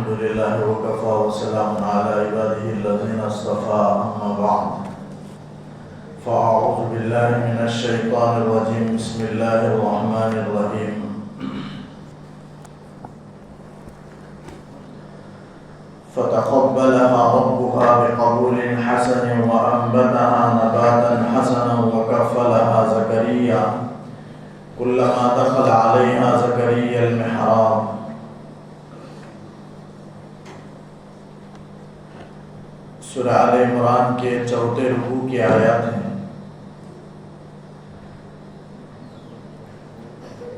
الحمد لله وكفى وسلام على عباده الذين اصطفى أما بعد فأعوذ بالله من الشيطان الرجيم بسم الله الرحمن الرحيم فتقبلها ربها بقبول حسن وأنبتها نباتا حسنا وكفلها زكريا كلما دخل عليها زكريا المحراب سورہ آل عمران کے چوتھے رکوع کی آیات ہیں۔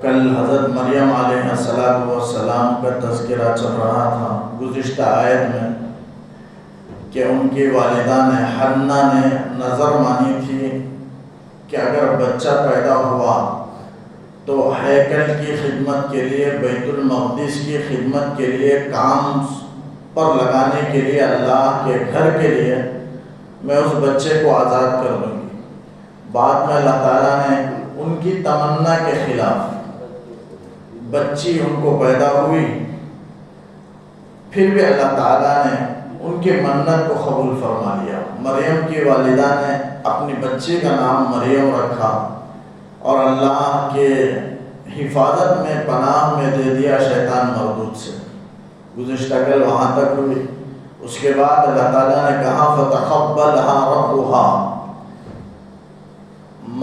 کل حضرت مریم علیہ السلام کا تذکرہ چل رہا تھا گزشتہ آیت میں کہ ان کی والدہ نے حنہ نے نظر مانی تھی کہ اگر بچہ پیدا ہوا تو ہیکل کی خدمت کے لیے، بیت المقدس کی خدمت کے لیے، کام پر لگانے کے لیے، اللہ کے گھر کے لیے میں اس بچے کو آزاد کر دوں گی۔ بعد میں اللہ تعالیٰ نے ان کی تمنا کے خلاف بچی ان کو پیدا ہوئی، پھر بھی اللہ تعالیٰ نے ان کی منت کو قبول فرما لیا۔ مریم کی والدہ نے اپنی بچی کا نام مریم رکھا اور اللہ کے حفاظت میں، پناہ میں دے دیا شیطان مردود سے۔ گزشتہ کل وہاں تک ہوئی۔ اس کے بعد اللہ تعالیٰ نے کہا فتقبلها ربها،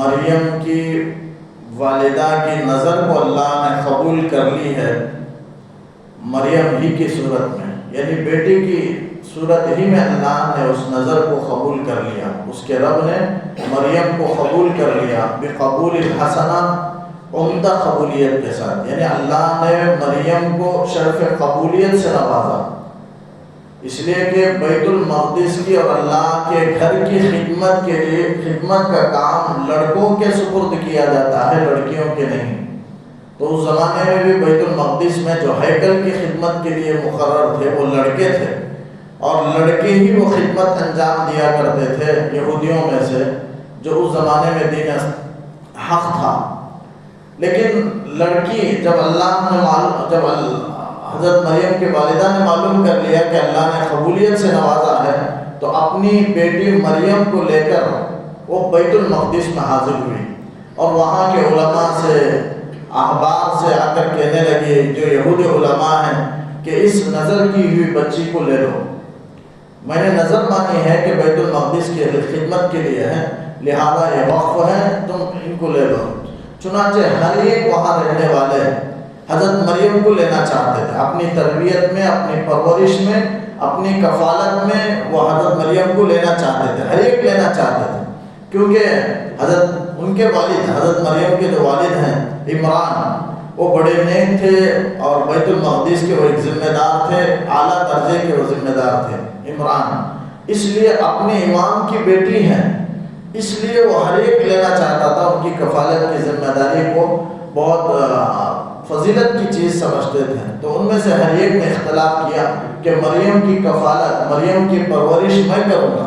مریم کی والدہ کی نظر کو اللہ نے قبول کر لی ہے مریم ہی کی صورت میں، یعنی بیٹی کی صورت ہی میں اللہ نے اس نظر کو قبول کر لیا، اس کے رب نے مریم کو قبول کر لیا بقبول الحسنہ، عمدہ قبولیت کے ساتھ، یعنی اللہ نے مریم کو شرف قبولیت سے نوازا، اس لیے کہ بیت المقدس کی اور اللہ کے گھر کی خدمت کے لیے، خدمت کا کام لڑکوں کے سپرد کیا جاتا ہے، لڑکیوں کے نہیں۔ تو اس زمانے میں بھی بیت المقدس میں جو ہیکل کی خدمت کے لیے مقرر تھے وہ لڑکے تھے، اور لڑکے ہی وہ خدمت انجام دیا کرتے تھے یہودیوں میں سے، جو اس زمانے میں دین حق تھا۔ لیکن لڑکی جب حضرت مریم کے والدہ نے معلوم کر لیا کہ اللہ نے قبولیت سے نوازا ہے، تو اپنی بیٹی مریم کو لے کر وہ بیت المقدس میں حاضر ہوئی، اور وہاں کے علماء سے، احبار سے آ کر کہنے لگی، جو یہودی علماء ہیں، کہ اس نظر کی ہوئی بچی کو لے لو، میں نے نظر مانی ہے کہ بیت المقدس کی خدمت کے لیے ہے، لہذا یہ وقف ہے، تم ان کو لے لو۔ چنانچہ ہر ایک وہاں رہنے والے حضرت مریم کو لینا چاہتے تھے، اپنی تربیت میں، اپنی پرورش میں، اپنی کفالت میں وہ حضرت مریم کو لینا چاہتے تھے، ہر ایک لینا چاہتے تھے، کیونکہ ان کے والد، حضرت مریم کے جو والد ہیں عمران، وہ بڑے نیک تھے اور بیت المقدس کے وہ ایک ذمہ دار تھے، اعلیٰ درجے کے وہ ذمہ دار تھے عمران، اس لیے اپنے امام کی بیٹی ہیں، اس لیے وہ ہر ایک لینا چاہتا تھا، ان کی کفالت کی ذمہ داری کو بہت فضیلت کی چیز سمجھتے تھے۔ تو ان میں سے ہر ایک نے اختلاف کیا کہ مریم کی کفالت، مریم کی پرورش میں کروں گا۔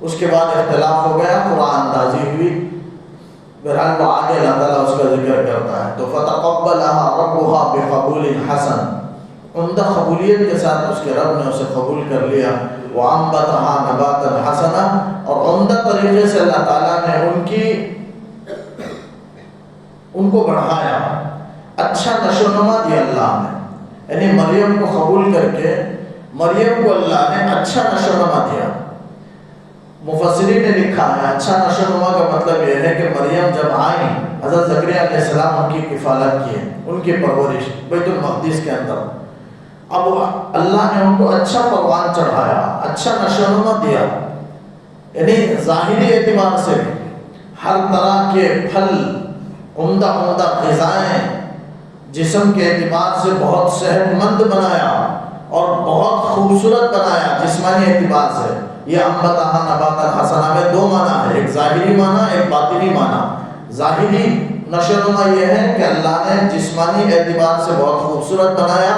اس کے بعد اختلاف ہو گیا، قرآن نازل ہوئی، بہرحال وہ آگے اللہ تعالیٰ اس کا ذکر کرتا ہے۔ تو فتقبلها ربها بقبول حسن، عمدہ قبولیت کے ساتھ اس کے رب نے اسے قبول کر لیا، وَأَنبَتَهَا نَبَاتًا حَسَنًا، اور عمدہ طریقے سے اللہ تعالیٰ نے ان کو بڑھایا، اچھا نشوونما دیا اللہ نے، یعنی مریم کو قبول کر کے مریم کو اللہ نے اچھا نشوونما دیا۔ مفسرین نے لکھا ہے اچھا نشوونما کا مطلب یہ ہے کہ مریم جب آئیں، حضرت زکریا علیہ السلام ان کی کفالت کیے، ان کی پرورش بیت المقدس کے اندر، اب اللہ نے ان کو اچھا پروان چڑھایا، اچھا نشوونما دیا، یعنی ظاہری اعتبار سے ہر طرح کے پھل، عمدہ غذائیں، جسم کے اعتبار سے بہت صحت مند بنایا اور بہت خوبصورت بنایا جسمانی اعتبار سے۔ یہ انبتہا نباتا حسنا میں دو معنی ہے، ایک ظاہری معنی، ایک باطنی معنی۔ ظاہری نشوونما یہ ہے کہ اللہ نے جسمانی اعتبار سے بہت خوبصورت بنایا،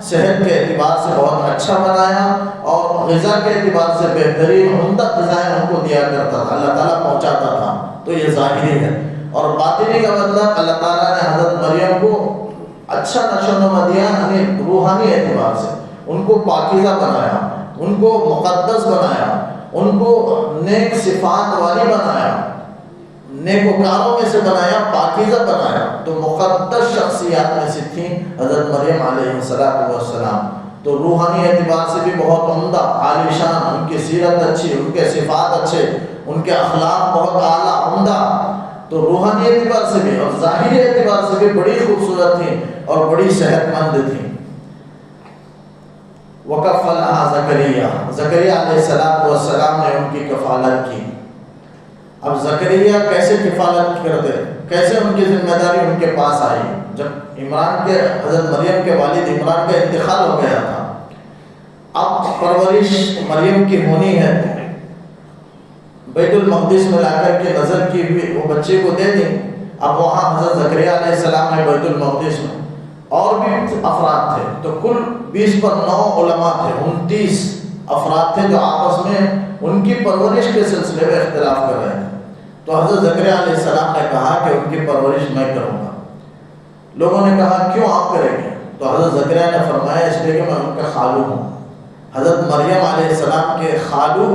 صحت کے اعتبار سے بہت اچھا بنایا، اور غذا کے اعتبار سے بہترین عمدہ غذائیں ان کو دیا کرتا تھا، اللہ تعالیٰ پہنچاتا تھا، تو یہ ظاہری ہے۔ اور باطنی کا مطلب اللہ تعالیٰ نے حضرت مریم کو اچھا نشوونما دیا، یعنی روحانی اعتبار سے ان کو پاکیزہ بنایا، ان کو مقدس بنایا، ان کو نیک صفات والی بنایا، نیکوکاروں میں سے بنایا، پاکیزہ بنایا۔ تو مقدس شخصیات میں سے تھیں حضرت مریم علیہ السلام۔ تو روحانی اعتبار سے بھی بہت عمدہ، عالی شان، ان کی سیرت اچھی، ان کے صفات اچھے، ان کے اخلاق بہت اعلیٰ عمدہ۔ تو روحانی اعتبار سے بھی اور ظاہری اعتبار سے بھی بڑی خوبصورت تھیں اور بڑی صحت مند تھیں۔ وَكَفَّلَهَا زکریا علیہ السلام نے ان کی کفالت کی۔ اب زکریا کیسے کفالت کرتے، کیسے ان کی ذمہ داری ان کے پاس آئی؟ جب حضرت مریم کے والد عمران کا انتقال ہو گیا تھا، اب پرورش مریم کی ہونی ہے، بیت المقدس میں لا کر کے نظر کی ہوئی وہ بچے کو دے دیں۔ اب وہاں حضرت زکریا علیہ السلام ہے بیت المقدس میں، اور بھی افراد تھے، تو کل 20 پر 9 علماء تھے، 29 افراد تھے جو آپس میں ان کی پرورش کے سلسلے میں اختلاف کر رہے تھے۔ تو حضرت زکریا علیہ السلام نے کہا کہ ان کی پرورش میں کروں گا۔ لوگوں نے کہا کیوں آپ کریں گے؟ تو حضرت زکریا نے فرمایا اس لیے کہ میں ان کا خالو ہوں۔ حضرت مریم علیہ السلام کے خالو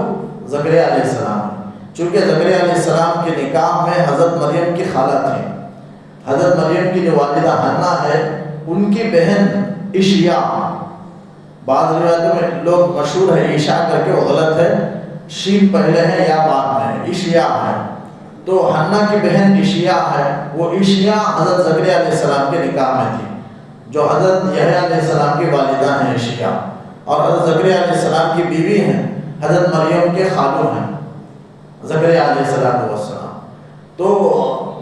زکریا علیہ السلام، چونکہ زکریا علیہ السلام کے نکاح میں حضرت مریم کی خالہ تھی۔ حضرت مریم کی جو والدہ حنا ہے، ان کی بہن عشیا، بعض روایتوں میں لوگ مشہور ہے عشاء کر کے، وہ غلط ہے، شین پہلے ہے یا بعد میں، عشیا ہے۔ تو حنا کی بہن عشیا ہے، وہ عشیا حضرت زکریا علیہ السلام کے نکاح میں تھی، جو حضرت یحییٰ علیہ السلام کی والدہ ہیں عشیا، اور حضرت زکریا علیہ السلام کی بیوی ہیں، حضرت مریم کے خالو ہیں زکریا علیہ السلام۔ تو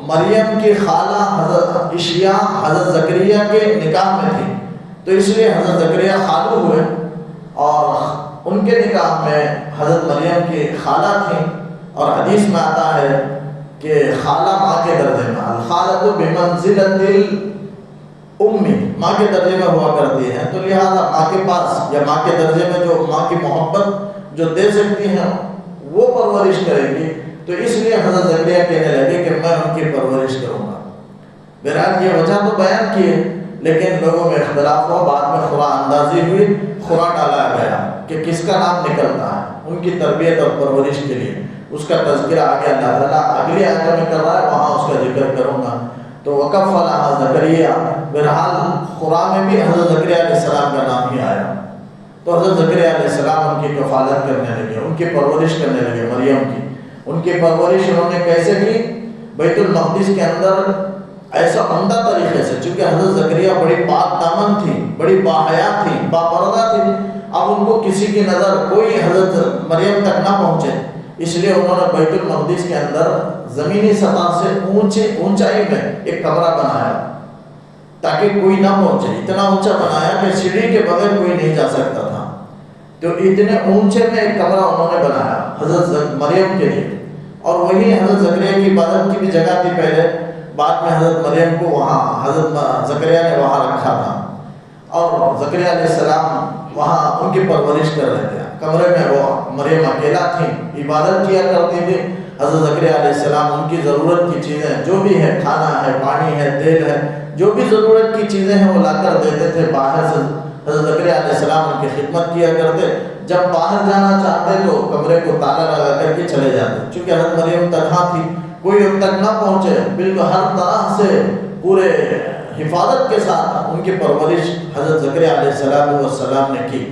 مریم کی خالہ حضرت عشیا حضرت زکریا کے نکاح میں تھی، تو اس لیے حضرت زکریا خالو ہوئے، اور ان کے نکاح میں حضرت مریم کی خالہ تھیں۔ اور حدیث میں آتا ہے کہ خالہ ماں کے درجے میں، الخالۃ بمنزلۃ الام، ماں کے درجے میں ہوا کرتی ہیں، تو لہذا ماں کے پاس یا ماں کے درجے میں جو ماں کی محبت جو دے سکتی ہیں وہ پرورش کریں گی۔ تو اس لیے حضرت زکریا کہنے لگے کہ میں ان کی پرورش کروں گا۔ بہرحال یہ وجہ تو بیان کی ہے، لیکن لوگوں میں اختلاف ہوا، بعد میں خورا اندازی ہوئی، خورا ڈالا گیا کہ کس کا نام نکلتا ہے ان کی تربیت اور پرورش کے لیے۔ اس کا تذکرہ آگے اللہ تعالیٰ اگلی آیت میں کر رہا ہے، وہاں اس کا ذکر کروں گا۔ تو وَكَفَّلَهَا زکریا، بہرحال خورا میں بھی حضرت زکریا علیہ السلام کا نام ہی آیا۔ تو حضرت زکریا علیہ السلام ان کی کفالت کرنے لگے، ان کی پرورش کرنے لگے مریم کی۔ ان کی پرورش انہوں نے کیسے کی؟ بیت المقدس کے اندر ایسا عمدہ طریقے سے، چونکہ حضرت زکریا بڑی پاک دامن تھی، بڑی باحیا تھی، باپردہ تھی، اب ان کو کسی کی نظر کوئی حضرت مریم تک نہ پہنچے، اس لیے انہوں نے بیت المقدس کے اندر زمینی سطح سے اونچائی میں ایک کمرہ بنایا تاکہ کوئی نہ پہنچے، اتنا اونچا بنایا کہ سیڑھی کے بغیر کوئی نہیں جا سکتا تھا۔ تو اتنے اونچے میں ایک کمرہ انہوں نے بنایا حضرت مریم کے لیے، اور وہی حضرت زکریا کی عبادت کی بھی جگہ تھی پہلے، بعد میں حضرت مریم کو وہاں حضرت زکریا نے وہاں رکھا تھا، اور زکریا علیہ السلام وہاں ان کی پرورش کر رہے تھے۔ کمرے میں وہ مریم اکیلا تھیں، عبادت کیا کرتی تھی۔ حضرت زکریا علیہ السلام ان کی ضرورت کی چیزیں جو بھی ہے، کھانا ہے، پانی ہے، تیل ہے، جو بھی ضرورت کی چیزیں ہیں وہ لا کر دیتے تھے باہر سے۔ حضرت زکریا علیہ السلام ان کی خدمت کیا کرتے، جب باہر جانا چاہتے تو کمرے کو تالا لگا کر کے چلے جاتے، چونکہ حضرت مریم تنہا تھی، کوئی ان تک نہ پہنچے، بالکل ہر طرح سے پورے حفاظت کے ساتھ ان کی پرورش حضرت زکریا علیہ السلام نے کی۔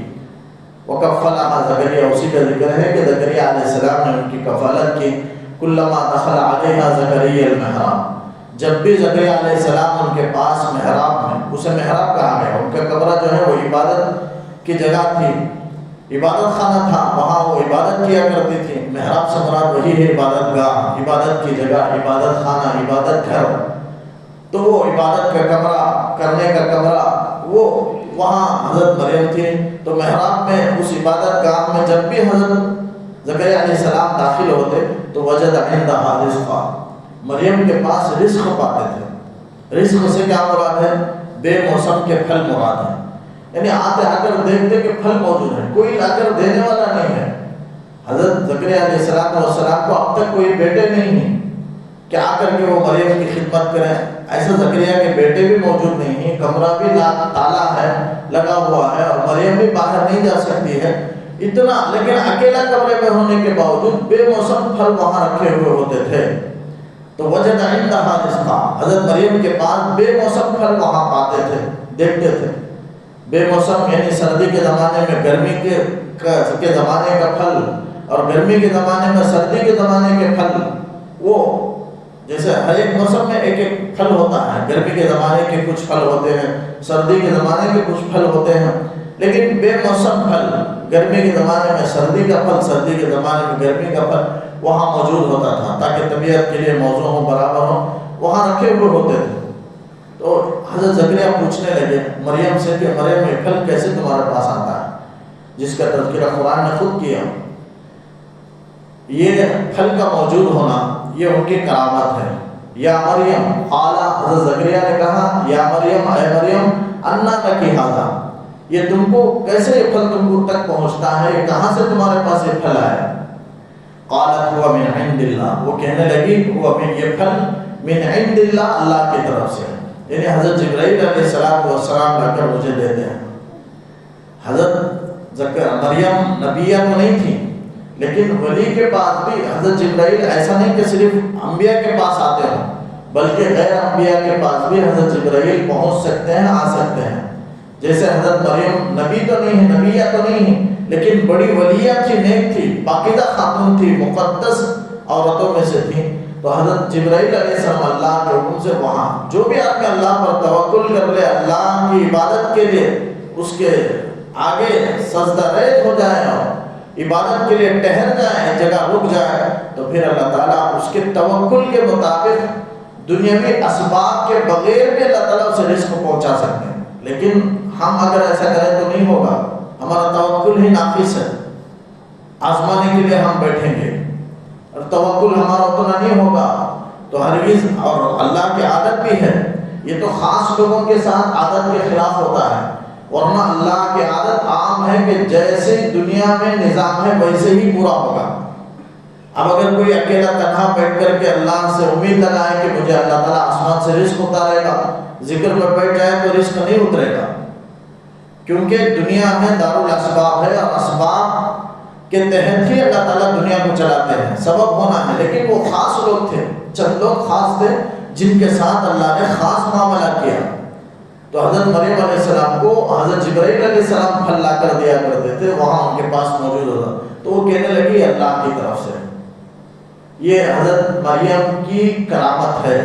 وَكَفَّلَهَا زکریا، اسی کا ذکر ہے کہ زکریا علیہ السلام نے ان کی کفالت کی۔ كُلَّمَا دَخَلَ عَلَيْهَا زَكَرِيَّا الْمِحْرَابَ، جب بھی زکریا علیہ السلام ان کے پاس محراب میں، اسے محراب کہا گیا، ان کا کمرہ جو ہے وہ عبادت کی جگہ تھی، عبادت خانہ تھا، وہاں وہ عبادت کیا کرتی تھی۔ محراب سے مراد وہی ہے عبادت گاہ، عبادت کی جگہ، عبادت خانہ، عبادت گھر۔ تو وہ عبادت کا کمرہ، کرنے کا کمرہ، وہ وہاں حضرت مریم تھی۔ تو محراب میں اس عبادت گاہ میں جب بھی حضرت زکریا علیہ السلام داخل ہوتے تو وجد عندہا رزقا، مریم کے پاس رزق پاتے تھے۔ رزق سے کیا مراد ہے؟ بے موسم کے پھل مراد ہے، یعنی آتے آ کر دیکھتے کہ پھل موجود ہے، کوئی لا کر دینے والا نہیں ہے۔ حضرت زکریا علیہ السلام کو اب تک کوئی بیٹے نہیں ہیں کہ آ کر کے وہ مریم کی خدمت کریں، ایسا زکریا کے بیٹے بھی موجود نہیں ہیں، کمرہ بھی تالا ہے، لگا ہوا ہے، اور مریم بھی باہر نہیں جا سکتی ہے اتنا، لیکن اکیلا کمرے میں ہونے کے باوجود بے موسم پھل وہاں رکھے ہوئے ہوتے تھے. تو وجد عندہا رزقا، حضرت مریم کے پاس بے موسم پھل وہاں پاتے تھے، دیکھتے تھے. بے موسم یعنی سردی کے زمانے میں گرمی کے زمانے کا پھل، اور گرمی کے زمانے میں سردی کے زمانے کے پھل. وہ جیسے ہر ایک موسم میں ایک ایک پھل ہوتا ہے، گرمی کے زمانے کے کچھ پھل ہوتے ہیں، سردی کے زمانے کے کچھ پھل ہوتے ہیں، لیکن بے موسم پھل، گرمی کے زمانے میں سردی کا پھل، سردی کے زمانے میں گرمی کا پھل وہاں موجود ہوتا تھا، تاکہ طبیعت کے لیے موزوں ہو، برابر ہو، وہاں رکھے ہوئے ہوتے تھے. تو حضرت زکریا پوچھنے لگے مریم سے کہ مریم یہ پھل کیسے تمہارے پاس آتا ہے، جس کا تذکرہ قرآن نے خود کیا. یہ پھل کا موجود ہونا یہ ان کی کرامت ہے. یا مریم قالا، حضرت زکریا نے کہا یا مریم، اے مریم، انا لکی ھذا، یہ تم کو کیسے یہ پھل تم کو تک پہنچتا ہے، یہ کہاں سے تمہارے پاس یہ پھل آیا؟ قالت هو من عند اللہ، وہ کہنے لگی یہ پھل من عند اللہ، اللہ کی طرف سے، یعنی حضرت جبرائیل علیہ السلام لا کر مجھے دیتے ہیں. حضرت مریم نبیہ تو نہیں تھی، لیکن ولی کے پاس بھی حضرت جبرائیل ایسا نہیں کہ صرف انبیاء کے پاس آتے ہوں، بلکہ غیر انبیاء کے پاس بھی حضرت جبرائیل پہنچ سکتے ہیں، آ سکتے ہیں. جیسے حضرت مریم نبی تو نہیں ہے، نبیہ تو نہیں ہے، لیکن بڑی ولیہ تھی، نیک تھی، پاکیزہ خاتون تھی، مقدس عورتوں میں سے تھی. تو حضرت جبرائیل علیہ السلام اللہ کے حکم سے وہاں جو بھی آدمی اللہ پر توکل کر لے، اللہ کی عبادت کے لیے اس کے آگے سجدہ ریز ہو جائے اور عبادت کے لیے ٹہر جائے، ایک جگہ رک جائے، تو پھر اللہ تعالیٰ اس کے توکل کے مطابق دنیاوی اسباب کے بغیر بھی اللہ تعالیٰ اسے رزق پہنچا سکتے ہیں. لیکن ہم اگر ایسا کریں تو نہیں ہوگا، ہمارا توکل ہی ناقص ہے. آزمانے کے لیے ہم بیٹھیں گے اور توکل ہمارا اتنا نہیں ہوگا تو ہرگز. اور اللہ کی عادت بھی ہے، یہ تو خاص لوگوں کے ساتھ عادت کے خلاف ہوتا ہے، ورنہ اللہ کی عادت عام ہے کہ جیسے دنیا میں نظام ہے ویسے ہی پورا ہوگا. اب اگر کوئی اکیلا تنہا بیٹھ کر کے اللہ سے امید لگائے کہ مجھے اللہ تعالیٰ آسمان سے رزق اتارے گا، ذکر میں بیٹھ جائے تو رزق نہیں اترے گا، کیونکہ دنیا میں دارالاسباب ہے اور اسباب کے تحت ہی اللہ تعالیٰ دنیا کو چلاتے ہیں. سبب ہونا ہے، لیکن وہ خاص لوگ تھے، چند لوگ خاص تھے جن کے ساتھ اللہ نے خاص معاملہ کیا. تو حضرت مریم علیہ السلام کو حضرت جبرائیل علیہ السلام پھل لا کر دیا کرتے تھے، وہاں ان کے پاس موجود ہوتا. تو وہ کہنے لگی اللہ کی طرف سے. یہ حضرت مریم کی کرامت ہے.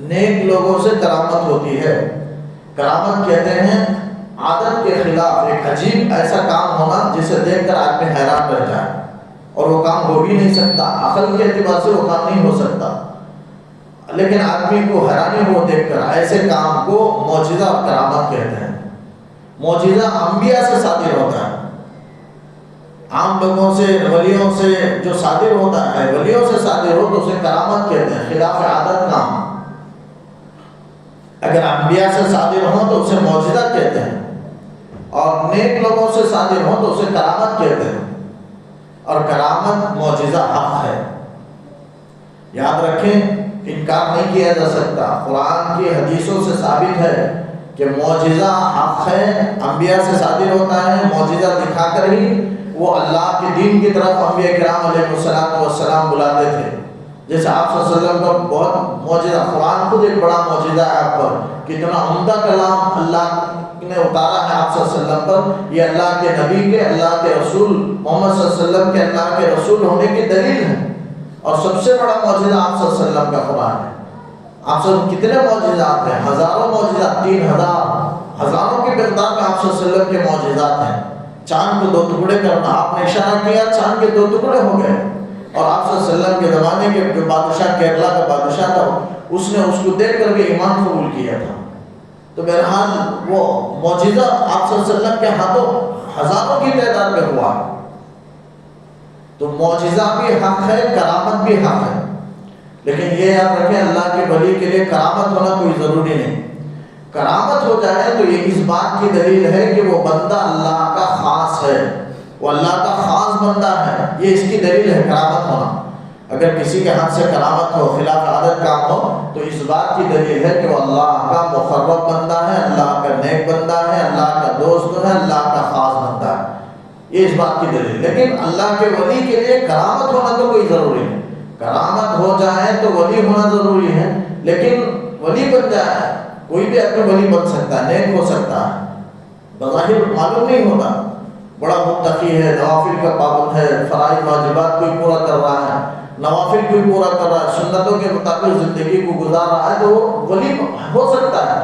نیک لوگوں سے کرامت ہوتی ہے. کرامت کہتے ہیں عادت کے خلاف ایک عجیب ایسا کام ہونا جسے دیکھ کر آدمی حیران رہ جائے، اور وہ کام ہو بھی نہیں سکتا، عقل کے اعتبار سے وہ کام نہیں ہو سکتا، لیکن آدمی کو حیرانی ہو دیکھ کر. ایسے کام کو معجزہ اور کرامت کہتے ہیں. معجزہ انبیاء سے صادر ہوتا ہے، عام لوگوں سے، ولیوں سے جو صادر ہوتا ہے، ولیوں سے صادر ہو تو اسے کرامت کہتے ہیں، خلاف عادت کام. اگر انبیاء سے صادر ہوں تو اسے معجزہ کہتے ہیں، اور نیک لوگوں سے صادر ہوں تو اسے کرامت کہتے ہیں. اور کرامت معجزہ حق ہے، یاد رکھیں، انکار نہیں کیا جا سکتا. قرآن کی حدیثوں سے ثابت ہے کہ معجزہ حق ہے، انبیاء سے صادر ہوتا ہے. معجزہ دکھا کر ہی وہ اللہ کے دین کی طرف انبیاء کرام علیہ السلام بلاتے تھے. جیسے آپ صلی اللہ علیہ وسلم کا بہت معجزہ، قرآن خود ایک بڑا معجزہ ہے آپ پر. کتنا عمدہ کلام اللہ نے اتارا ہے آپ صلی اللہ علیہ وسلم پر. یہ اللہ کے نبی کے، اللہ کے رسول محمد صلی اللہ علیہ وسلم کے اللہ کے رسول ہونے کی دلیل ہے. اور سب سے بڑا معجزہ آپ صلی اللہ علیہ وسلم کا قرآن ہے. آپ سے کتنے معجزات ہیں؟ ہزاروں معجزات، 3000 ہزاروں کی مقدار میں آپ صلی اللہ علیہ وسلم کے معجزات ہیں. چاند کو 2 ٹکڑے کرنا، آپ نے اشارہ کیا، چاند کے 2 ٹکڑے ہو گئے. اور آپ صلی اللہ علیہ وسلم کے زمانے کے جو بادشاہ، کیرلا کا بادشاہ تھا، اس نے اس کو دیکھ کر کے ایمان قبول کیا تھا. تو بہرحال وہ معجزہ آپ صلی اللہ علیہ وسلم کے ہاتھوں ہزاروں کی تعداد میں ہوا. تو معجزہ بھی حق ہے، کرامت بھی حق ہے. لیکن یہ یاد رکھیں اللہ کے ولی کے لیے کرامت ہونا کوئی ضروری نہیں. کرامت ہو جائے تو یہ اس بات کی دلیل ہے کہ وہ بندہ اللہ کا خاص ہے، وہ اللہ کا خاص بندہ ہے. یہ اس کی دلیل ہے کرامت ہونا. اگر کسی کے ہاتھ سے کرامت ہو، خلاف عادت کام ہو، تو اس بات کی دلیل ہے کہ وہ اللہ کا مقرب بندہ ہے، اللہ کا نیک بندہ ہے، اللہ کا دوست ہے، اللہ کا خاص بندہ ہے، یہ اس بات کی دلیل۔ لیکن اللہ کے ولی کے لیے کرامت ہونا تو کوئی ضروری نہیں، کرامت ہو جائے تو ولی ہونا ضروری ہے، لیکن ولی بن جائے، کوئی بھی اپنے ولی بن سکتا ہے، نیک ہو سکتا ہے، بظاہر معلوم نہیں ہوتا، بڑا متقی ہے، نوافل کا پابند ہے، فرائض واجبات کوئی پورا کر رہا ہے، نوافل کوئی پورا کر رہا ہے، سنتوں کے مطابق زندگی کو گزار رہا ہے، تو وہ ولی ہو سکتا ہے۔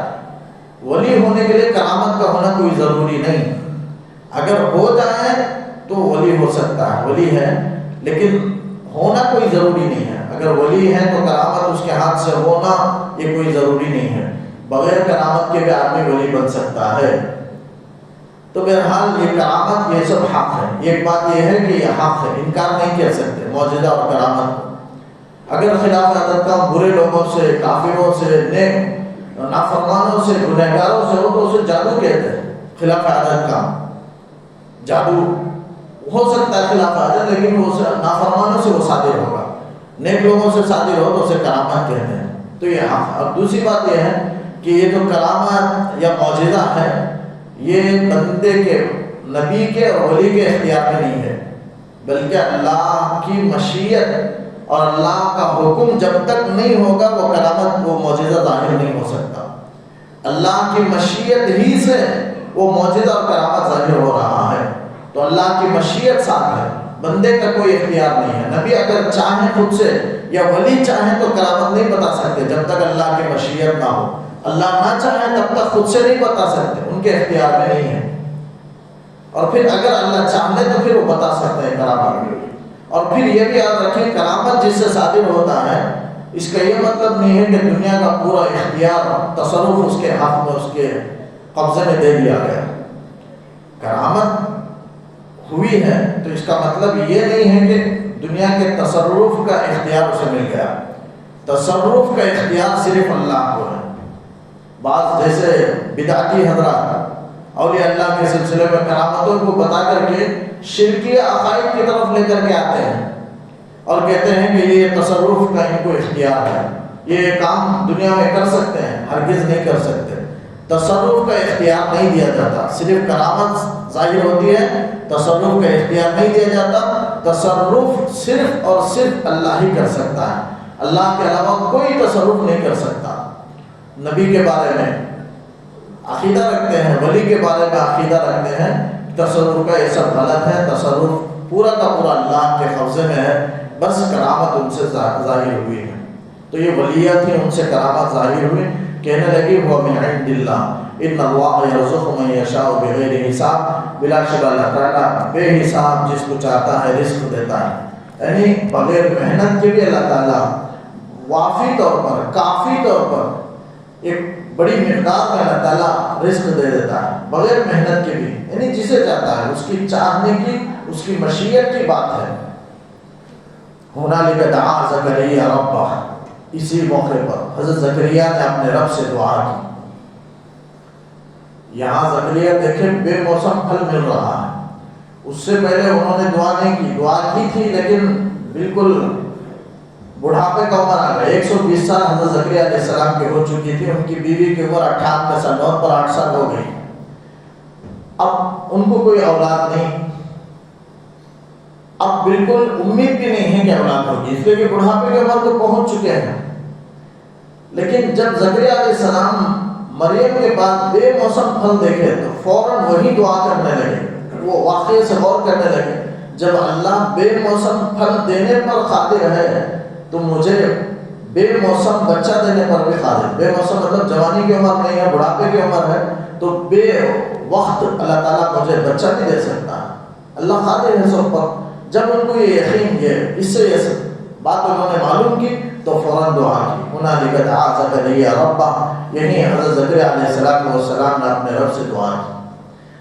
ولی ہونے کے لیے کرامت کا ہونا کوئی ضروری نہیں، اگر ہو جائے تو ولی ہو سکتا ہے، ولی ہے، لیکن ہونا کوئی ضروری نہیں ہے۔ اگر ولی ہے تو کرامت اس کے ہاتھ سے ہونا یہ کوئی ضروری نہیں ہے، بغیر کرامت کے بھی آدمی ولی بن سکتا ہے۔ تو بہرحال یہ کرامت یہ سب حق ہے، ایک بات یہ ہے کہ یہ حق ہے، انکار نہیں کر سکتے معجزہ اور کرامت کو۔ اگر خلاف عادت کا برے لوگوں سے، کافروں سے، نیک نافرمانوں سے، گنہگاروں سے ہو تو اسے جادو کہتے ہیں۔ خلاف عادت کا جادو ہو سکتا ہے خلاف عادت، لیکن وہ نافرمانوں سے وہ صادر ہوگا، نیک لوگوں سے صادر ہو تو اسے کرامت کہتے ہیں۔ تو یہ حق۔ اب دوسری بات یہ ہے کہ یہ جو کرامت یا معجزہ ہے یہ بندے کے، نبی کے اور ولی کے اختیار میں نہیں ہے، بلکہ اللہ کی مشیت اور اللہ کا حکم جب تک نہیں ہوگا وہ کرامت، وہ معجزہ ظاہر نہیں ہو سکتا۔ اللہ کی مشیت ہی سے وہ معجزہ اور کرامت ظاہر ہو رہا ہے، تو اللہ کی مشیت ساتھ ہے، بندے کا کوئی اختیار نہیں ہے۔ نبی اگر چاہیں خود سے یا ولی چاہیں تو کرامت نہیں بتا سکتے جب تک اللہ کی مشیت نہ ہو، اللہ نہ چاہے تب تک خود سے نہیں بتا سکتے، ان کے اختیار میں نہیں ہے۔ اور پھر اگر اللہ چاہے تو پھر وہ بتا سکتے ہیں کرامت۔ اور پھر یہ بھی یاد رکھیں کرامت جس سے صادر ہوتا ہے اس کا یہ مطلب نہیں ہے کہ دنیا کا پورا اختیار، تصرف اس کے ہاتھ میں، اس کے قبضے میں دے دیا گیا۔ کرامت ہوئی ہے تو اس کا مطلب یہ نہیں ہے کہ دنیا کے تصرف کا اختیار اسے مل گیا، تصرف کا اختیار صرف اللہ کو ہے۔ بعض جیسے بدعتی حضرات اولیاء اللہ کے سلسلے میں کرامتوں کو بتا کر کے شرکی عقائد کی طرف لے کر کے آتے ہیں اور کہتے ہیں کہ یہ تصرف کا ان کو اختیار ہے، یہ کام دنیا میں کر سکتے ہیں، ہرگز نہیں کر سکتے۔ تصرف کا اختیار نہیں دیا جاتا، صرف کرامت ظاہر ہوتی ہے، تصرف کا اختیار نہیں دیا جاتا۔ تصرف صرف اور صرف اللہ ہی کر سکتا ہے، اللہ کے علاوہ کوئی تصرف نہیں کر سکتا۔ نبی کے بارے میں عقیدہ رکھتے ہیں، ولی کے بارے میں عقیدہ رکھتے ہیں، تصرف کا یہ سب غلط ہے، تصرف پورا کا پورا اللہ کے قبضے میں ہے، بس کرامت ان سے ظاہر ہوئی ہے۔ تو یہ ولیت تھی، ان سے کرامت ظاہر ہوئی، کہنے لگی ہوا من عند اللہ ان اللہ یرزق من یشاء بغیر حساب، بلا شبہ اللہ تعالیٰ بے حساب جس کو چاہتا ہے رزق دیتا ہے، یعنی بغیر محنت کے بھی اللہ تعالیٰ وافی طور پر، کافی طور پر ایک بڑی مقدار میں اللہ تعالیٰ رزق دے دیتا ہے بغیر محنت کے بھی، یعنی جسے چاہتا ہے، اس کی چاہنے کی، اس کی مشیت کی بات ہے۔ ہنالک دعا زکریا ربہ، اسی موقع پر حضرت زکریا نے اپنے رب سے دعا کی۔ یہاں زکریا دیکھیں بے موسم پھل مل رہا ہے، اس سے پہلے انہوں نے دعا نہیں کی، دعا کی تھی لیکن بالکل بڑھاپے کا عمر آ گیا، 120 سال حضرت زکریا علیہ السلام کی ہو چکی تھی، ان کی بیوی کی عمر 98 سال، اور پر 8 سال ہو گئی، اب ان کو کوئی اولاد نہیں، اب بالکل امید بھی نہیں ہے کہ اولاد ہوگی، اس لیے کہ بڑھاپے کے عمر تو پہنچ چکے ہیں۔ لیکن جب زکریا علیہ السلام مریم کے بعد بے موسم پھل دیکھے تو فوراً وہی دعا کرنے لگے، وہ واقعے سے غور کرنے لگے، جب اللہ بے موسم پھل دینے پر قادر ہے تو مجھے بے موسم بچہ دینے پر بھی قادر۔ بے موسم مطلب جوانی کی عمر نہیں ہے، بڑھاپے کی عمر ہے، تو بے وقت اللہ تعالیٰ مجھے بچہ بھی دے سکتا ہے، اللہ قادر ہے سب پر۔ جب ان کو یہ یقین، یہ اس سے یہ بات انہوں نے معلوم کی تو فوراً دعا کی، ہنالک دعا زکریا ربہ، یہی حضرت زکریا علیہ السلام نے اپنے رب سے دعا کی۔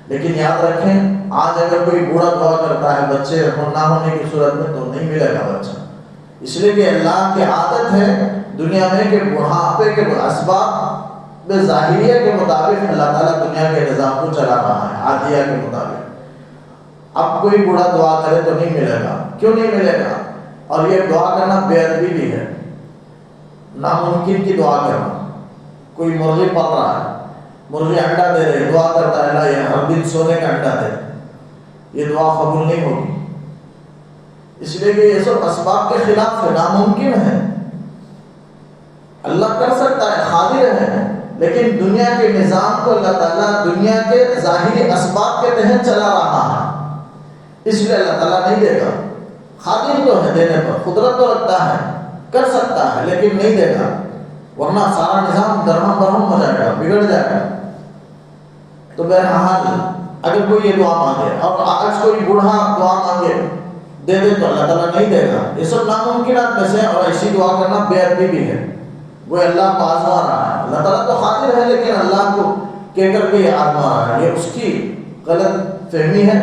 لیکن یاد رکھیں آج اگر کوئی بوڑھا دعا کرتا ہے بچے نہ ہونے کی صورت میں تو نہیں ملے گا بچہ، اس لیے کہ اللہ کی عادت ہے دنیا میں کہ بڑھاپے کے اسباب ظاہریہ کے مطابق اللہ تعالیٰ دنیا کے نظام کو چلا رہا ہے، عادیہ کے مطابق۔ اب کوئی بوڑھا دعا کرے تو نہیں ملے گا، کیوں نہیں ملے گا؟ اور یہ دعا کرنا بے ادبی بھی ہے، ناممکن کی دعا کرنا۔ کوئی مرغی پل رہا ہے، مرغی انڈا دے رہے، دعا کرتا ہے اللہ یہ ہر دن سونے کا انڈا دے، یہ دعا قبول نہیں ہوگی، اس لیے کہ یہ سب اسباب کے خلاف ہے، ناممکن ہے۔ اللہ کر سکتا ہے، قادر ہے، لیکن دنیا کے نظام کو اللہ تعالیٰ دنیا کے ظاہری اسباب کے تحت چلا رہا ہے، اس لیے اللہ تعالیٰ نہیں دے گا۔ قادر تو ہے دینے پر، قدرت تو رکھتا ہے، کر سکتا ہے، لیکن نہیں دے گا، ورنہ سارا نظام درہم برہم ہو جائے گا، بگڑ جائے گا۔ تو بہرحال اگر کوئی یہ دعا مانگے اور آج کوئی بوڑھا دعا مانگے دے دے تو اللہ تعالیٰ نہیں دے گا، یہ سب ناممکنات میں سے، اور ایسی دعا کرنا بے ادبی بھی ہے، وہ اللہ کو آزما رہا ہے۔ اللہ تعالیٰ تو قادر ہے، لیکن اللہ کو کہہ کر کے یہ آزما رہا ہے، یہ اس کی غلط فہمی ہے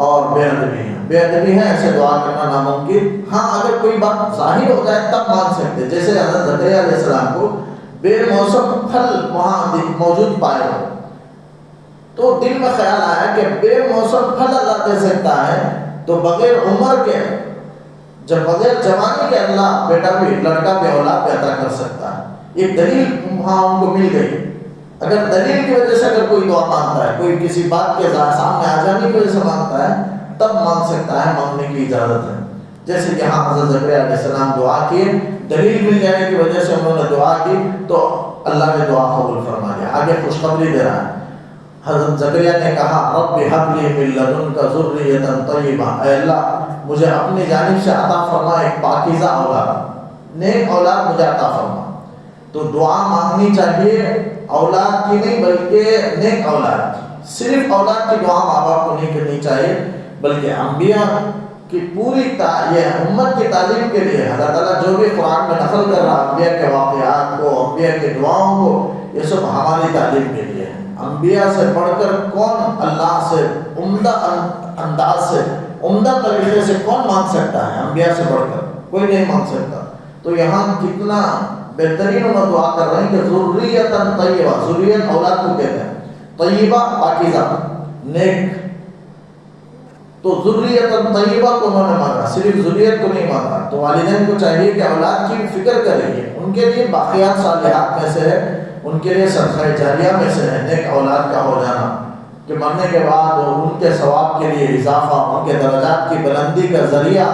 اور بے ادبی ہے، بے ادبی ہے، ایسے دعا کرنا ناممکن۔ ہاں اگر کوئی بات ظاہر ہو جائے تب مان سکتے، جیسے حضرت زکریا علیہ السلام کو بے موسم پھل وہاں موجود پائے ہو، تو دل میں خیال آیا کہ بے موسم پھل اللہ دے سکتا ہے، تو بغیر عمر کے، جب بغیر جوانی کے اللہ بیٹا بھی، لڑکا بھی، اولاد بھی عطا کر سکتا ہے، ایک دلیل وہاں ان کو مل گئی۔ اگر دلیل کی وجہ سے اگر کوئی دعا مانگتا ہے، کوئی کسی بات کے سامنے آ جانے کی وجہ سے مانگتا ہے، تب مانگ سکتا ہے، مانگنے کی اجازت ہے۔ جیسے کہ یہاں حضرت زکریا علیہ السلام دعا کیے، دلیل مل جانے کی وجہ سے انہوں نے دعا کی تو اللہ نے دعا قبول فرما لیا۔ آگے خوشخبری دے رہا ہے، حضرت زکریا نے کہا رب ہب لی من لدنک ذریۃ طیبہ، اے اللہ مجھے اپنی جانب سے عطا فرما ایک پاکیزہ اولاد، نیک اولاد مجھے عطا فرما۔ تو دعا مانگنی چاہیے اولاد کی نہیں بلکہ نیک اولاد کی، صرف اولاد کی دعا ماں باپ کو نہیں کرنی چاہیے، بلکہ انبیاء کی پوری یہ امت کی تعلیم کے لیے اللہ تعالیٰ جو بھی قرآن میں نقل کر رہا انبیاء کے واقعات کو، انبیاء کی دعاؤں کو، یہ سب ہماری تعلیم کے لیے ہے۔ انبیاء سے بڑھ کر کون اللہ سے عمدہ انداز سے، عمدہ طریقے سے کون مانگ سکتا ہے؟ انبیاء سے بڑھ کر کوئی نہیں مانگ سکتا۔ تو یہاں کتنا بہترین انہوں دعا کر رہے ہیں کہ ذریۃ طیبہ، ذریت اولاد کو کہتے ہیں، طیبہ پاکیزہ، نیک۔ تو ذریۃ طیبہ کو انہوں نے مانگا، صرف ذریت کو نہیں مانگا۔ تو والدین کو چاہیے کہ اولاد کی فکر کریں، ان کے لیے باقیات صالحات میں سے ہے، ان کے لیے صدقہ جاریہ میں سے ہے نیک اولاد کا ہو جانا، کہ مرنے کے بعد ان کے ثواب کے لیے اضافہ، ان کے درجات کی بلندی کا ذریعہ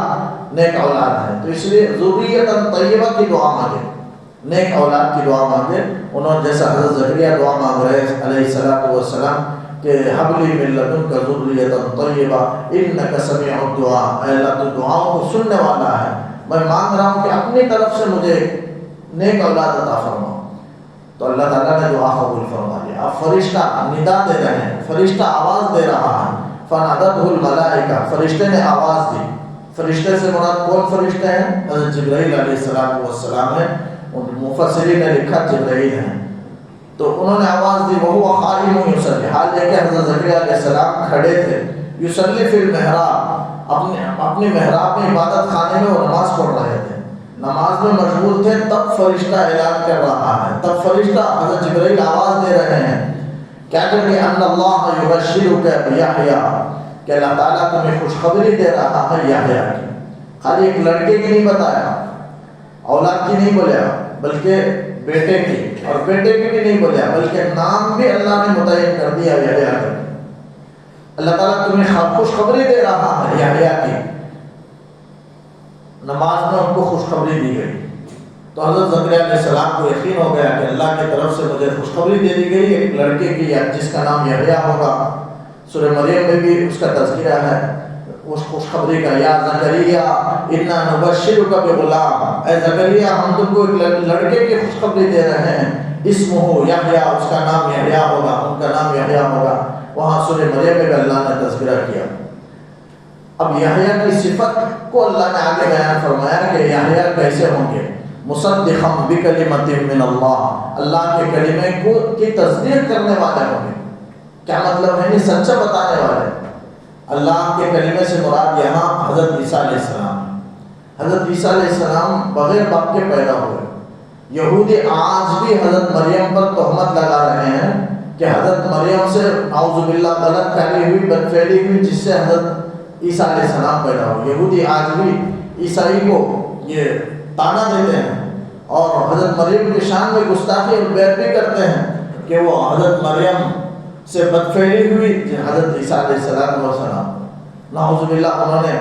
نیک اولاد ہے۔ تو اس لیے ذریۃ طیبہ کی دعا مانگے، نیک اولاد کی دعا مانگے۔ انہوں نے جیسا حضرت زکریا دعا مانگ رہے علیہ السلام کہ حب لی من لدنک ذریۃ طیبہ انک سمیع الدعاء، اے اللہ تو دعاؤں کو سننے والا ہے، میں مانگ رہا ہوں کہ اپنی طرف سے مجھے نیک اولاد عطا فرما۔ تو اللہ تعالیٰ نے دعا قبول فرما لیا۔ اب فرشتہ ندا دے رہے ہیں، فرشتہ آواز دے رہا ہے، فنادته الملائکہ، فرشتے نے آواز دی۔ فرشتے سے مراد کون فرشتے ہیں؟ حضرت جبرائیل علیہ السلام ہے، مفسرین نے لکھا جبرائیل ہیں۔ تو انہوں نے آواز دی، وہو قائم یصلی، حال یہ کہ حضرت زکریا علیہ السلام کھڑے تھے، یصلی فی المحراب، اپنے محراب میں، عبادت خانے میں وہ نماز پڑھ رہے تھے، نماز میں مشغول تھے، تب فرشتہ اعلان کر رہا ہے، تب فرشتہ حضرت جبرائیل آواز دے رہے ہیں کیا کہ ان اللہ یبشرک بیحییٰ، کہ اللہ تعالیٰ تمہیں خوشخبری دے رہا ہے یحییٰ کی۔ خالی ایک لڑکے کی نہیں بتایا، اولاد کی نہیں بولیا، بلکہ بیٹے کی، اور بیٹے کی بھی نہیں بولیا، بلکہ نام بھی اللہ نے متعین کر دیا یحییٰ کا۔ اللہ تعالیٰ تمہیں خوشخبری دے رہا ہے یحییٰ کی، نماز میں ان کو خوشخبری دی گئی۔ تو حضرت زکریا علیہ السلام کو یقین ہو گیا کہ اللہ کی طرف سے مجھے خوشخبری دے دی گئی ایک لڑکے کی، یا جس کا نام یحییٰ ہوگا۔ سورہ مریم میں بھی اس کا تذکرہ ہے اس خوشخبری کا، یا زکریا انا نبشرک بغلام، اے زکریا ہم تم کو ایک لڑکے کی خوشخبری دے رہے ہیں، اسمہ یحییٰ، اس کا نام یحییٰ ہوگا، ان کا نام یحییٰ ہوگا۔ وہاں سورہ مریم میں بھی اللہ نے تذکرہ کیا۔ اب یحییٰ کی صفت کو اللہ نے آگے بیان فرمایا کہ یحییٰ کیسے ہوں گے، مصدقا بکلمۃ من اللہ، اللہ کے کلمے کی تصدیق کرنے والے ہوں گے۔ کیا مطلب ہے؟ سچا بتانے والے۔ اللہ کے کلمے سے مراد یہاں حضرت عیسیٰ علیہ السلام، حضرت عیسیٰ علیہ السلام بغیر باپ کے پیدا ہوئے۔ یہودی آج بھی حضرت مریم پر تہمت لگا رہے ہیں کہ حضرت مریم سے نعوذ باللہ غلط پھیلی ہوئی، بد پھیلی ہوئی، جس سے حضرت عیسیٰ علیہ السلام پیدا ہوئے۔ یہودی آج بھی عیسائی کو یہ تانا دیتے ہیں اور حضرت مریم کی شان میں گستاخی اور بیعت بھی کرتے ہیں کہ وہ حضرت مریم سے بدفعلی ہوئی حضرت عیسیٰ علیہ السلام، نعوذ باللہ انہوں نے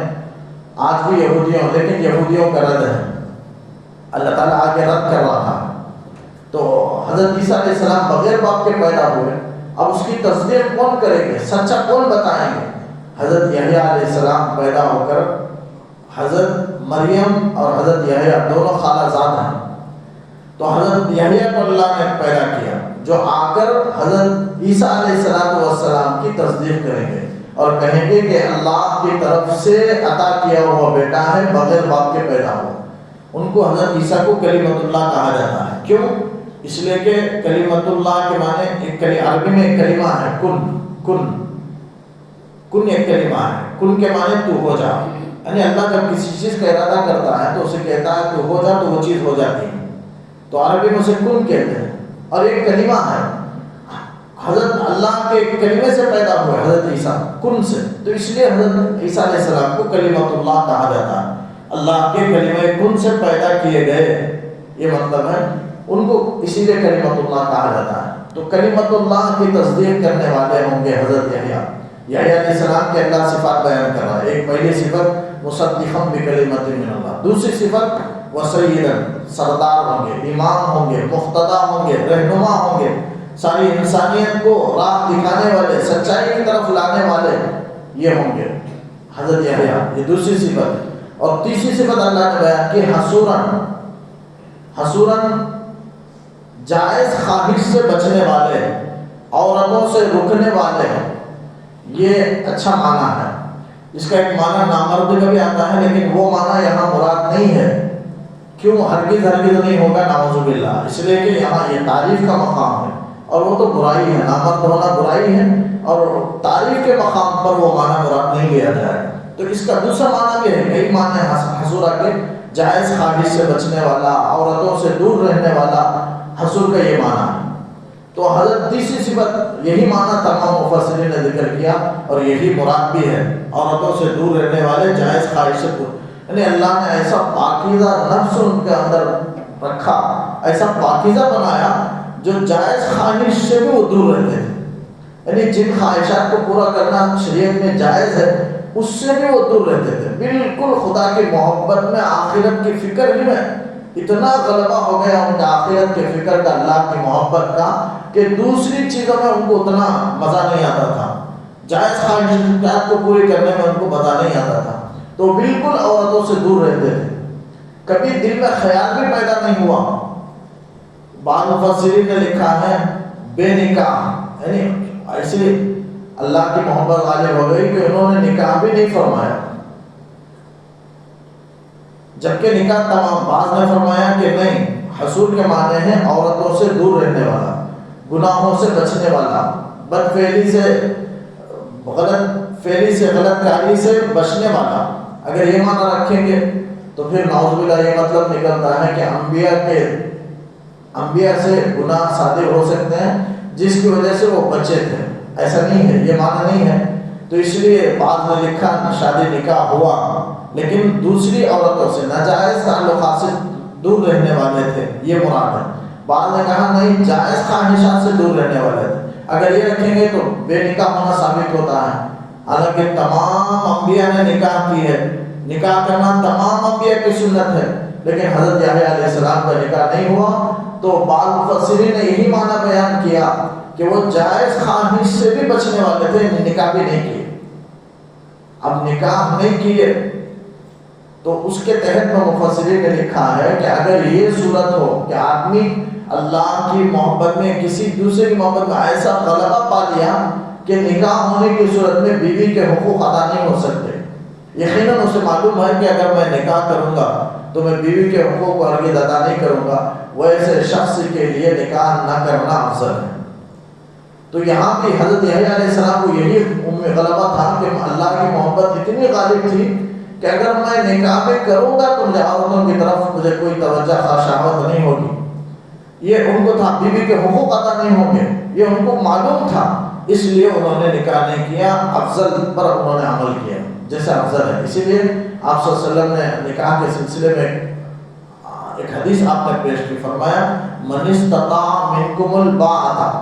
آج بھی یہودیوں، لیکن یہودیوں کا رد ہے، اللہ تعالیٰ آگے رد کر رہا ہے۔ تو حضرت عیسیٰ علیہ السلام بغیر باپ کے پیدا ہوئے، اب اس کی تصدیق کون کریں گے، سچا کون بتائیں گے؟ حضرت یحییٰ علیہ السلام پیدا ہو کر حضرت مریم اور حضرت یحییٰ دونوں خالہ زاد ہیں، تو حضرت یحییٰ کو اللہ نے پیدا کیا جو آ کر حضرت عیسیٰ علیہ السلام کی تصدیق کریں گے اور کہیں گے کہ اللہ کی طرف سے عطا کیا ہوا بیٹا ہے، بغیر باپ کے پیدا ہوا۔ ان کو حضرت عیسیٰ کو کلیمت اللہ کہا جاتا ہے، کیوں؟ اس لیے کہ کلیمت اللہ کے معنی ایک عربی میں ایک کلمہ ہے کن ایک کلمہ ہے، کن کے معنی تو ہو جا، یعنی اللہ جب کسی چیز کا ارادہ کرتا ہے تو اسے کہتا ہے تو ہو جا، تو وہ چیز ہو جاتی ہے، تو عربی میں اسے کن کہتے ہیں۔ اور ایک کلمہ ہے، حضرت اللہ کے کلمے سے پیدا ہوئے حضرت عیسیٰ کن سے، تو اس لیے حضرت عیسیٰ علیہ السلام کو کلیمت اللہ کہا جاتا ہے، اللہ کے کلمے کن سے پیدا کیے گئے، یہ مطلب ہے ان کو اسی لیے کلیمت اللہ کہا جاتا ہے۔ تو کلیمت اللہ کی تصدیق کرنے والے ہوں گے حضرت یحییٰ علیہ السلام کے اللہ صفات بیان کر رہا ہے۔ ایک پہلی صفت مصدقا بکلمۃ من اللہ، دوسری صفت وسیدا، سردار ہوں گے، امام ہوں گے، مقتدا ہوں گے، رہنما ہوں گے، ساری انسانیت کو راہ دکھانے والے، سچائی کی طرف لانے والے یہ ہوں گے حضرت یحییٰ، یہ دوسری صفت۔ اور تیسری صفت اللہ نے بیان کی حصوراً جائز خواہش سے بچنے والے، عورتوں سے رکنے والے، یہ اچھا معنی ہے۔ اس کا ایک معنی نامرد کا بھی آتا ہے، لیکن وہ معنی یہاں مراد نہیں ہے، کیوں؟ ہرگز نہیں ہوگا، نعوذ باللہ، اس لیے کہ یہاں یہ تعریف کا مقام ہے اور وہ تو برائی ہے، نامرد ہونا برائی ہے، اور تعریف کے مقام پر وہ معنی مراد نہیں لیا جائے۔ تو اس کا دوسرا معنی بھی ہے، کئی معنی حصورہ کے، جائز خواہش سے بچنے والا، عورتوں سے دور رہنے والا، حصور کا یہ معنی ہے۔ تو حضرت تیسری صفت یہی معنی تمام مفسرین نے ذکر کیا اور یہی مراد بھی ہے، عورتوں سے دور رہنے والے، جائز خواہش سے دور، یعنی اللہ نے ایسا پاکیزہ نفس ان کے اندر رکھا، ایسا پاکیزہ بنایا جو جائز خواہش سے بھی وہ دور رہتے تھے، یعنی جن خواہشات کو پورا کرنا شریعت میں جائز ہے اس سے بھی وہ دور رہتے تھے، بالکل خدا کی محبت میں، آخرت کی فکر ہی میں اتنا غلبہ ہو گیا ان کا آخرت کے فکر کا، اللہ کی محبت کا، کہ دوسری چیزوں میں ان کو اتنا مزہ نہیں آتا تھا، جائز خواہشات کو پوری کرنے میں ان کو مزہ نہیں آتا تھا، تو بالکل عورتوں سے دور رہتے تھے، کبھی دل میں خیال بھی پیدا نہیں ہوا۔ بعض مفسرین نے لکھا ہے بے نکاح، یعنی ایسے اللہ کی محبت غالب ہو گئی کہ انہوں نے نکاح بھی نہیں فرمایا، جبکہ نکاح تمام۔ بعض نے فرمایا کہ نہیں، حصول کے معنی ہیں عورتوں سے دور رہنے والا، گناہوں سے بچنے والا، بد فعلی سے، غلط فعلی سے، غلط کاری سے بچنے والا۔ اگر یہ معنی رکھیں گے تو پھر نعوذ باللہ یہ مطلب نکلتا ہے کہ انبیاء سے گناہ صادر ہو سکتے ہیں جس کی وجہ سے وہ بچے تھے، ایسا نہیں ہے، یہ معنی نہیں ہے۔ تو اس لیے بعض نے لکھا شادی نکاح ہوا لیکن دوسری عورتوں سے ناجائز تعلقات سے دور رہنے والے تھے، یہ مراد ہے۔ بعض نے کہا نہیں، جائز خواہشات سے دور رہنے والے تھے۔ اگر یہ رکھیں گے تو بے نکاح ہونا ثابت ہوتا ہے، حالانکہ تمام انبیاء نے نکاح کی ہے، نکاح کرنا تمام انبیاء کی سنت ہے، لیکن حضرت یحییٰ علیہ السلام کا نکاح نہیں ہوا۔ تو بعض مفسرین نے یہی معنی بیان کیا کہ وہ جائز خواہش سے بھی بچنے والے تھے، نکاح بھی نہیں کیے۔ اب نکاح نہیں کیے تو اس کے تحت میں مفسرین نے لکھا ہے کہ اگر یہ صورت ہو کہ آدمی اللہ کی محبت میں، کسی دوسرے کی محبت میں ایسا غلبہ پا لیا کہ نکاح ہونے کی صورت میں بیوی کے حقوق ادا نہیں ہو سکتے، یقیناً اسے معلوم ہے کہ اگر میں نکاح کروں گا تو میں بیوی کے حقوق کو ہرگز ادا نہیں کروں گا، وہ ایسے شخص کے لیے نکاح نہ کرنا افضل ہے۔ تو یہاں بھی حضرت یحییٰ علیہ السلام کو یہی غلبہ تھا کہ اللہ کی محبت اتنی غالب تھی کہ اگر میں نکاح میں کروں گا تو عورتوں کی طرف مجھے کوئی توجہ خواہشات نہیں ہوگی، یہ ان کو تھا، بیوی کے حقوق ادا نہیں ہوں گے، یہ ان کو معلوم تھا۔ اس لیے انہوں نے نکاح نہیں کیا، افضل پر انہوں نے عمل کیا جیسا افضل ہے. اسی لیے آپ صلی اللہ علیہ وسلم نے نکاح کے سلسلے میں ایک حدیث آپ نے پیش کی، فرمایا من استطاع منکم الباءۃ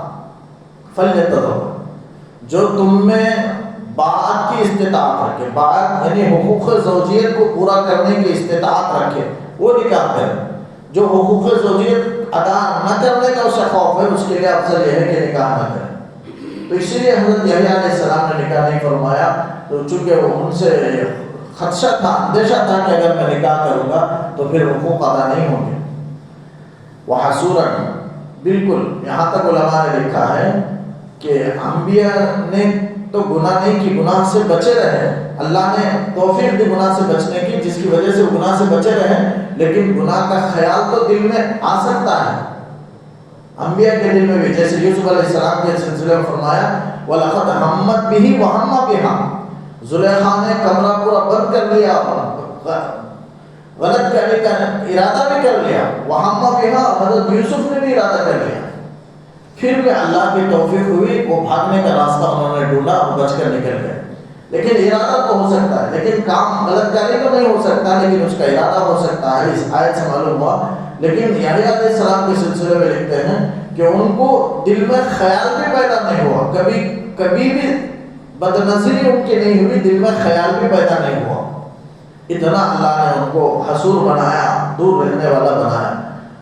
فلیتزوج، جو تم میں باءت کی استطاعت رکھے، باءت یعنی حقوق زوجیت کو پورا کرنے کی استطاعت رکھے وہ نکاح کرے. جو حقوق زوجیت ادا نہ کرنے کا اسے خوف ہے اس کے لیے افضل یہ ہے کہ نکاح نہ کرے. تو اسی لیے حضرت یحییٰ علیہ السلام نے نکاح نہیں فرمایا، تو چونکہ وہ ان سے خدشہ تھا، اندیشہ تھا کہ اگر میں نکاح کروں گا تو پھر حقوق ادا نہیں ہوں گے. وحصوراً بالکل یہاں تک علماء نے لکھا ہے کہ انبیاء نے تو گناہ نہیں کی، گناہ سے بچے رہے، اللہ نے توفیق دی گناہ سے بچنے کی جس کی وجہ سے وہ گناہ سے بچے رہے، لیکن گناہ کا خیال تو دل میں آ سکتا ہے انبیاء کے دل میں بھی. جیسے یوسف علیہ السلام کے سلسلے میں فرمایا وَلَقَدْ هَمَّتْ بِهِ وَهَمَّ بِهَا، زلیخا نے کمرہ پورا بند کر لیا، غلط کرنے کا ارادہ بھی کر لیا، وَهَمَّ بِهَا، حضرت یوسف نے بھی ارادہ کر لیا، پھر بھی اللہ کی توفیق ہوئی، وہ بھاگنے کا راستہ انہوں نے ڈھونڈا اور بچ کر نکل گئے. لیکن ارادہ تو ہو سکتا ہے، لیکن کام غلط کرنے کو نہیں ہو سکتا، لیکن اس کا ارادہ ہو سکتا ہے، اس آیت سے معلوم ہوا. لیکن یحییٰ علیہ السلام کے سلسلے میں لکھتے ہیں کہ ان کو دل میں خیال بھی پیدا نہیں ہوا، کبھی بھی بدنظری ان کی نہیں ہوئی، دل میں خیال بھی پیدا نہیں ہوا. اتنا اللہ نے ان کو حصور بنایا، دور رہنے والا بنایا.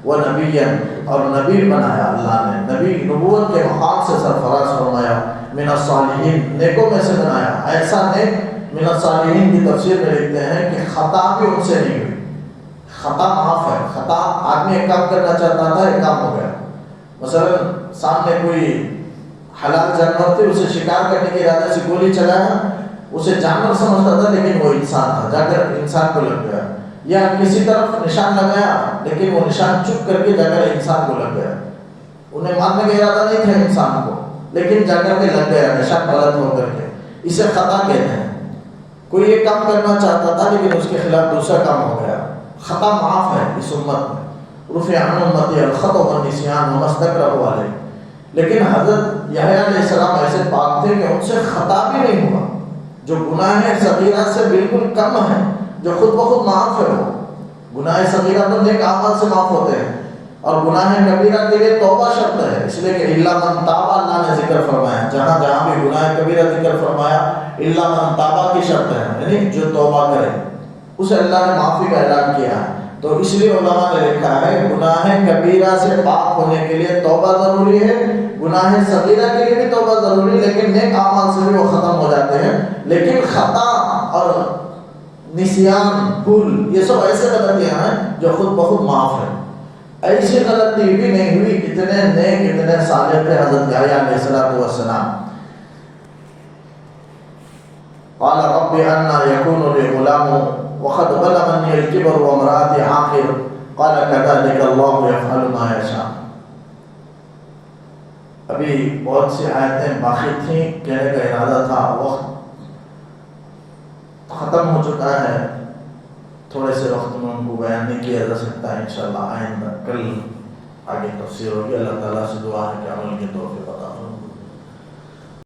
وہ نبی اور نبی بنایا، اللہ نے نبی نبوت کے مقام سے سرفراز فرمایا. من الصالحین، نیکوں میں سے بنایا. ایسا نیک من الصالحین کی تفسیر میں لکھتے ہیں کہ خطا بھی ان سے نہیں ہوئی، خطا معاف ہے. خطا آدمی ایک کام کرنا چاہتا تھا، ایک کام ہو گیا. مثلا سامنے کوئی حلال جانور تھے، اسے شکار کرنے کے ارادے سے گولی چلایا، اسے جانور سمجھتا تھا لیکن وہ انسان تھا، جا کر انسان کو لگ گیا. یا کسی طرف نشان لگایا لیکن وہ نشان چپ کر کے جا کر انسان کو لگ گیا. انہیں مارنے کا ارادہ نہیں تھا انسان کو، لیکن جا کر کے لگ گیا، نشان غلط ہو کر کے. اسے خطا کہتے ہیں. کوئی ایک کام کرنا چاہتا تھا لیکن اس کے خلاف دوسرا کام ہو گیا. خطا معاف ہے اس امت میں. رفع عن امتی الخطأ والنسیان وما استکرهوا علیہ. لیکن حضرت یحییٰ علیہ السلام ایسے پاک تھے کہ ان سے خطا بھی نہیں ہوا. جو گناہ صغیرہ سے بالکل کم ہے، جو خود بخود معاف ہے، وہ گناہ صغیرہ تو نیک اعمال سے معاف ہوتے ہیں، اور گناہ کبیرہ کے لیے توبہ شرط ہے. اس لیے کہ الا من تاب اللہ نے ذکر فرمایا، جہاں جہاں بھی گناہ کبیرہ ذکر فرمایا الا من تاب کی شرط ہے، یعنی جو توبہ کرے اسے اللہ نے معافی کا اعلان کیا ہے. تو اس لیے علماء نے لکھا ہے گناہ کبیرہ سے پاک ہونے کے لیے توبہ ضروری ہے، گناہ صغیرہ کے لیے بھی توبہ ضروری ہے، لیکن نیک اعمال سے بھی وہ ختم ہو جاتے ہیں. لیکن خطا اور نسیان، بھول، یہ سب ایسے غلطیاں ہیں جو خود بخود معاف ہیں. ایسی غلطی بھی نہیں ہوئی. اتنے نیک اتنے صالح تھے حضرت یحییٰ علیہ السلام. قال رب أنى يكون لي غلام وقد بلغني الكبر وامرأتي عاقر قال كذلك الله يفعل ما يشاء. ابھی بہت سی آیتیں باقی تھیں، کہنے کا ارادہ تھا، وقت ختم ہو چکا ہے. تھوڑے سے وقت میں ان کو بیان نہیں کیا جا سکتا. انشاءاللہ آئندہ کل آگے تفسیر ہوگی. اللہ تعالیٰ سے دعا ہے کہ عمل کی توفیق عطا